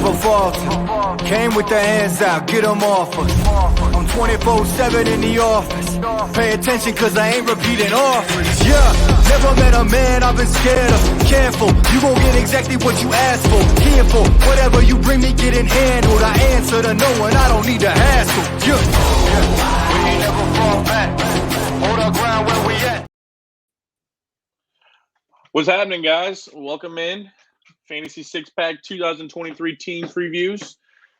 never falter. Came with the hands out, get them off us. I'm 24/7 in the office. Pay attention cause I ain't repeating offers. Yeah, never met a man I've been scared of. Careful, you gon' get exactly what you asked for. Careful, whatever you bring me getting handled. I answer to no one, I don't need to hassle. Yeah, we ain't never fall back. Hold our ground where we at. What's happening, guys? Welcome in. Fantasy Six Pack 2023 Team Previews.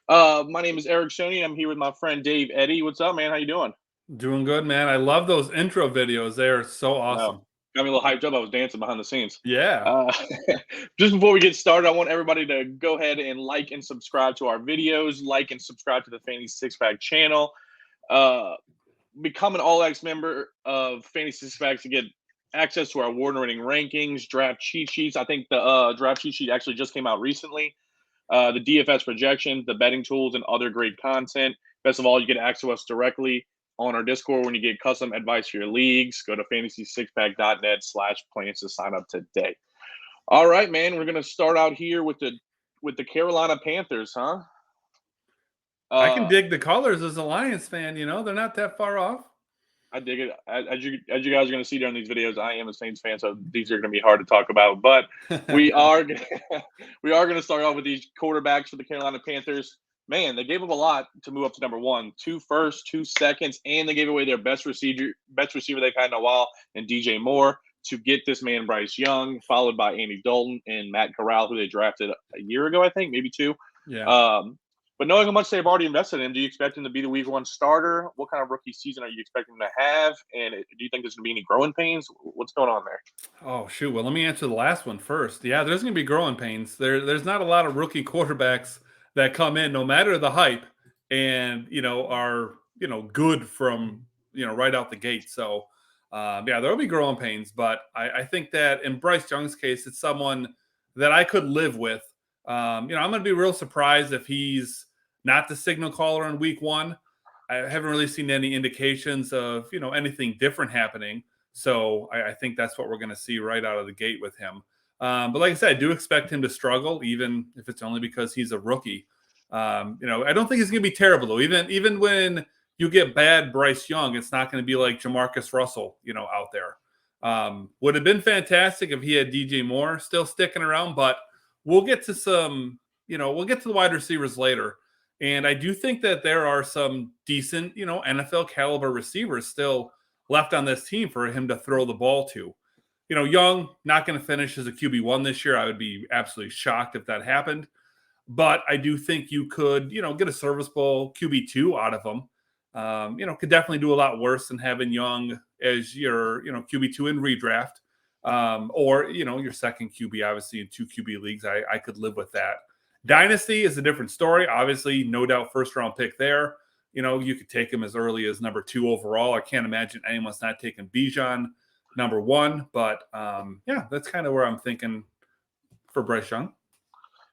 My name is Eric Sonnier. I'm here with my friend Dave Eddy. What's up, man? How you doing? Doing good, man. I love those intro videos. They are so awesome. Got me a little hyped up. I was dancing behind the scenes. Yeah. Just before we get started, I want everybody to go ahead and like and subscribe to our videos. Like and subscribe to the Fantasy Six Pack channel. Become an All-X member of Fantasy Six Pack to get access to our award-winning rankings, draft cheat sheets. I think the draft cheat sheet actually just came out recently. The DFS projections, the betting tools, and other great content. Best of all, you get access to us directly on our Discord when you get custom advice for your leagues. Go to fantasysixpack.net/plans to sign up today. All right, man. We're gonna start out here with the Carolina Panthers, huh? I can dig the colors as a Lions fan. You know, they're not that far off. I dig it. As you guys are going to see during these videos, I am a Saints fan, so these are going to be hard to talk about. But we are going to start off with these quarterbacks for the Carolina Panthers. Man, they gave up a lot to move up to number one. 2 firsts, 2 seconds, and they gave away their best receiver they've had in a while, and DJ Moore, to get this man Bryce Young, followed by Andy Dalton and Matt Corral, who they drafted a year ago, I think, maybe 2. Yeah. But knowing how much they've already invested in him, do you expect him to be the week 1 starter? What kind of rookie season are you expecting him to have? And do you think there's going to be any growing pains? What's going on there? Oh, shoot. Well, let me answer the last one first. Yeah, there's going to be growing pains. There's not a lot of rookie quarterbacks that come in, no matter the hype, and, are, good from, right out the gate. So, there'll be growing pains. But I think that in Bryce Young's case, it's someone that I could live with. I'm going to be real surprised if he's not the signal caller in week 1. I haven't really seen any indications of, anything different happening. So I think that's what we're going to see right out of the gate with him. But like I said, I do expect him to struggle, even if it's only because he's a rookie. I don't think he's going to be terrible, though. Even when you get bad Bryce Young, it's not going to be like Jamarcus Russell, out there. Would have been fantastic if he had DJ Moore still sticking around, but we'll get to some, we'll get to the wide receivers later. And I do think that there are some decent, NFL caliber receivers still left on this team for him to throw the ball to. Young, not going to finish as a QB1 this year. I would be absolutely shocked if that happened. But I do think you could, get a serviceable QB2 out of him. Could definitely do a lot worse than having Young as your, QB2 in redraft. Or, your second QB, obviously, in 2 QB leagues. I could live with that. Dynasty is a different story. Obviously, no doubt first-round pick there. You could take him as early as number 2 overall. I can't imagine anyone's not taking Bijan number 1. But, that's kind of where I'm thinking for Bryce Young.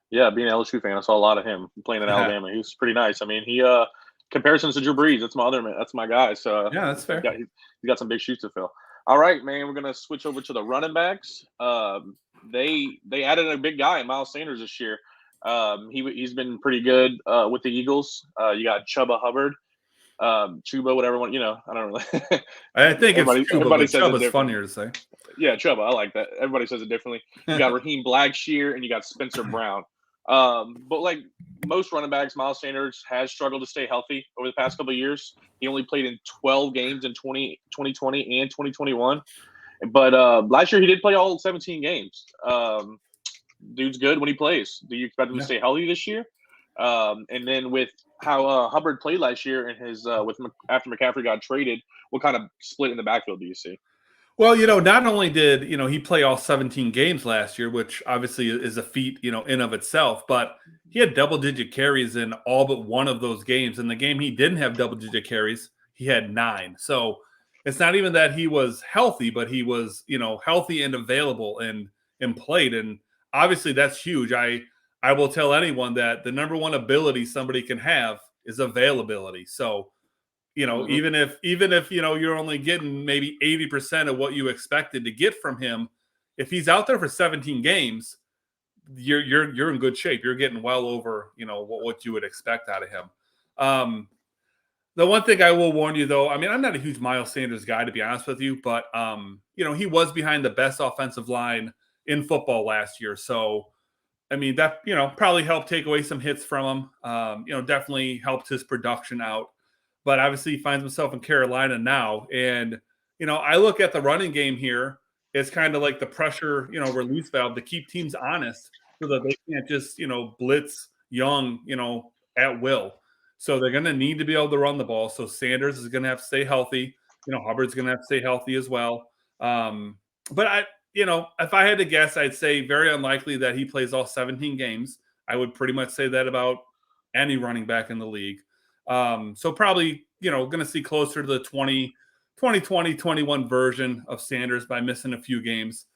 Yeah, being an LSU fan, I saw a lot of him playing in Alabama. He was pretty nice. I mean, he comparisons to Drew Brees. That's my guy. So yeah, that's fair. He's got some big shoes to fill. All right, man. We're gonna switch over to the running backs. They added a big guy, Miles Sanders, this year. He's been pretty good with the Eagles. You got Chuba Hubbard, Chuba, whatever one. I don't really. I think everybody says Chuba's funnier to say. Yeah, Chuba. I like that. Everybody says it differently. You got Raheem Blackshear and you got Spencer Brown. But like most running backs, Miles Sanders has struggled to stay healthy over the past couple of years. He only played in 12 games in 2020 and 2021. But last year he did play all 17 games. Dude's good when he plays. Do you expect him to stay healthy this year? And then with how Hubbard played last year and his after McCaffrey got traded, what kind of split in the backfield do you see? Well, not only did, he play all 17 games last year, which obviously is a feat, in of itself, but he had double-digit carries in all but one of those games. In the game he didn't have double-digit carries, he had 9. So it's not even that he was healthy, but he was, healthy and available and played. And obviously that's huge. I will tell anyone that the number one ability somebody can have is availability. So, even if you're only getting maybe 80% of what you expected to get from him, if he's out there for 17 games, you're in good shape. You're getting well over, what you would expect out of him. The one thing I will warn you, though, I mean, I'm not a huge Miles Sanders guy, to be honest with you, but, he was behind the best offensive line in football last year. So, I mean, that, probably helped take away some hits from him, definitely helped his production out. But obviously, he finds himself in Carolina now. And, I look at the running game here. It's kind of like the pressure, release valve to keep teams honest so that they can't just, blitz Young, at will. So they're going to need to be able to run the ball. So Sanders is going to have to stay healthy. Hubbard's going to have to stay healthy as well. But if I had to guess, I'd say very unlikely that he plays all 17 games. I would pretty much say that about any running back in the league. So probably, going to see closer to the 2020-21 version of Sanders by missing a few games.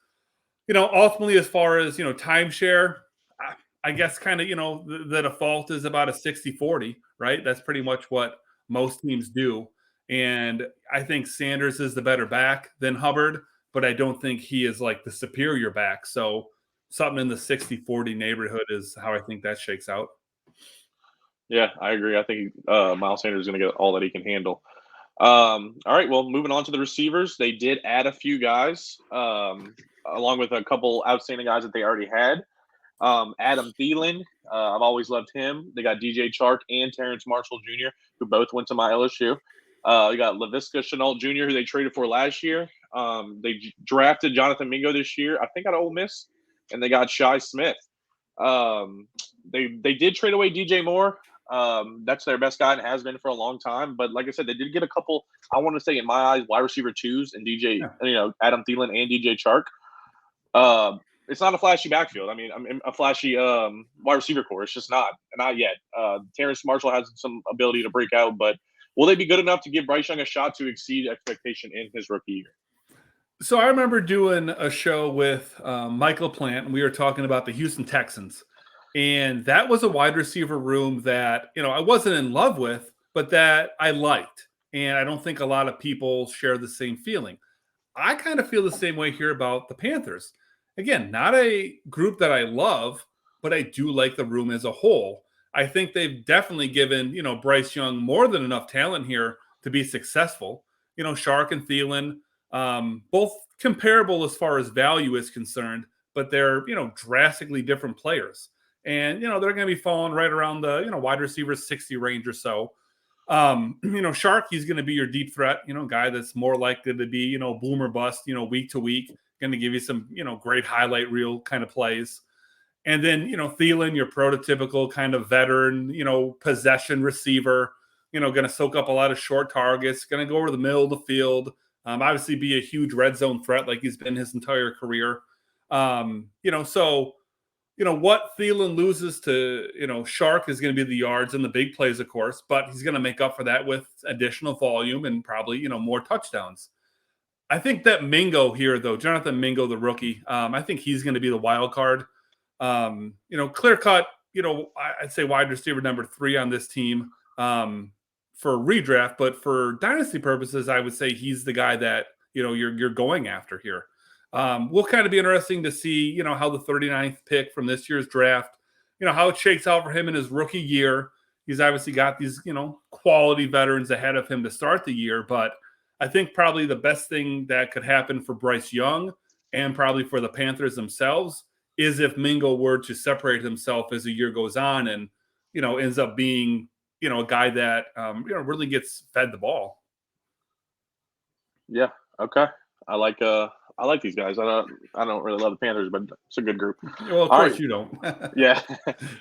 Ultimately, as far as, timeshare, I guess kind of, the default is about a 60-40, right? That's pretty much what most teams do. And I think Sanders is the better back than Hubbard, but I don't think he is like the superior back. So something in the 60-40 neighborhood is how I think that shakes out. Yeah, I agree. I think Miles Sanders is going to get all that he can handle. All right, well, moving on to the receivers. They did add a few guys, along with a couple outstanding guys that they already had. Adam Thielen, I've always loved him. They got DJ Chark and Terrence Marshall Jr., who both went to my LSU. You got Laviska Shenault Jr., who they traded for last year. They drafted Jonathan Mingo this year, I think, out of Ole Miss, and they got Shi Smith. They did trade away DJ Moore. That's their best guy and has been for a long time. But like I said, they did get a couple, I want to say in my eyes, wide receiver twos and Adam Thielen and DJ Chark. It's not a flashy backfield. I mean, a flashy wide receiver core. It's just not yet. Terrence Marshall has some ability to break out, but will they be good enough to give Bryce Young a shot to exceed expectation in his rookie year? So I remember doing a show with Michael Plant, and we were talking about the Houston Texans. And that was a wide receiver room that, I wasn't in love with, but that I liked. And I don't think a lot of people share the same feeling. I kind of feel the same way here about the Panthers. Again, not a group that I love, but I do like the room as a whole. I think they've definitely given, Bryce Young more than enough talent here to be successful. Chark and Thielen, both comparable as far as value is concerned, but they're, drastically different players. And, they're going to be falling right around the, wide receiver 60 range or so. Chark, he's going to be your deep threat, guy that's more likely to be, boom or bust, week to week, going to give you some, great highlight reel kind of plays. And then, Thielen, your prototypical kind of veteran, possession receiver, going to soak up a lot of short targets, going to go over the middle of the field, obviously be a huge red zone threat like he's been his entire career. What Thielen loses to, Chark is going to be the yards and the big plays, of course, but he's going to make up for that with additional volume and probably, more touchdowns. I think that Mingo here, though, Jonathan Mingo, the rookie, I think he's going to be the wild card. Clear cut, I'd say wide receiver number 3 on this team for redraft, but for dynasty purposes, I would say he's the guy that, you're going after here. Will kind of be interesting to see, how the 39th pick from this year's draft, how it shakes out for him in his rookie year. He's obviously got these, quality veterans ahead of him to start the year, but I think probably the best thing that could happen for Bryce Young and probably for the Panthers themselves is if Mingo were to separate himself as the year goes on and, ends up being, a guy that, really gets fed the ball. Yeah. Okay. I like these guys. I don't really love the Panthers, but it's a good group. Well, of course you don't. Yeah.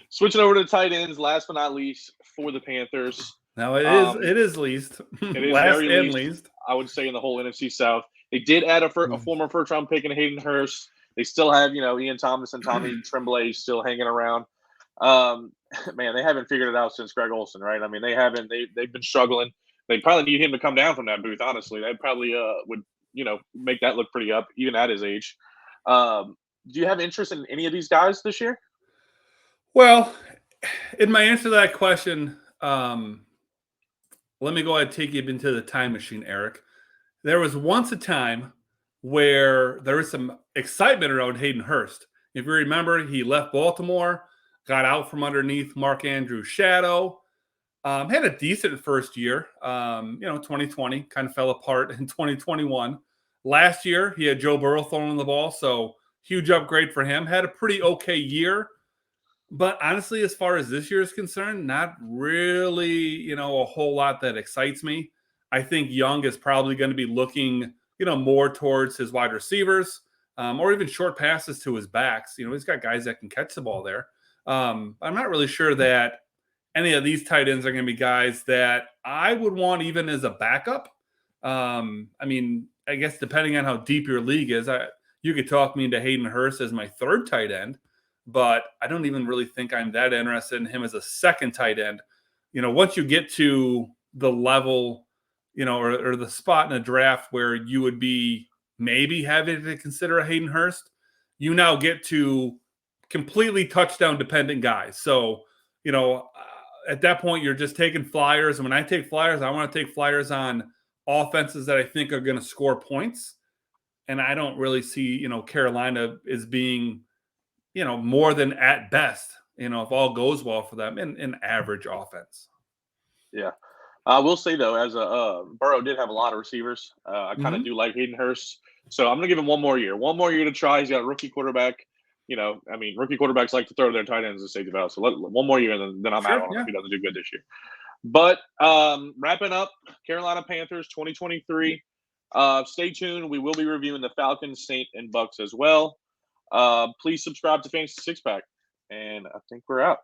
Switching over to tight ends, last but not least for the Panthers. Now it is least. It is last very and least. I would say in the whole NFC South. They did add a former first-round pick in Hayden Hurst. They still have, Ian Thomas and Tommy Tremblay still hanging around. Man, they haven't figured it out since Greg Olsen, right? I mean, they haven't. They've been struggling. They probably need him to come down from that booth, honestly. That probably would, make that look pretty up, even at his age. Do you have interest in any of these guys this year? Well, in my answer to that question, let me go ahead and take you into the time machine, Eric. There was once a time where there was some excitement around Hayden Hurst. If you remember, he left Baltimore, got out from underneath Mark Andrews' shadow, had a decent first year. 2020 kind of fell apart in 2021. Last year, he had Joe Burrow throwing the ball, so huge upgrade for him. Had a pretty okay year. But honestly, as far as this year is concerned, not really, a whole lot that excites me. I think Young is probably going to be looking, more towards his wide receivers, or even short passes to his backs. He's got guys that can catch the ball there. I'm not really sure that any of these tight ends are going to be guys that I would want even as a backup. I guess depending on how deep your league is, you could talk me into Hayden Hurst as my third tight end, but I don't even really think I'm that interested in him as a second tight end. Once you get to the level, or the spot in a draft where you would be maybe having to consider a Hayden Hurst, you now get to completely touchdown dependent guys. So, at that point, you're just taking flyers. And when I take flyers, I want to take flyers on offenses that I think are going to score points. And I don't really see, Carolina as being, more than at best, if all goes well for them, in average offense. Yeah. I will say, though, as Burrow did have a lot of receivers. I kind of do like Hayden Hurst. So I'm going to give him one more year. One more year to try. He's got a rookie quarterback. Rookie quarterbacks like to throw their tight ends and safety valve. So one more year, and then I'm out on him if he doesn't do good this year. But wrapping up, Carolina Panthers 2023. Stay tuned. We will be reviewing the Falcons, Saints, and Bucks as well. Please subscribe to Fantasy Six Pack. And I think we're out.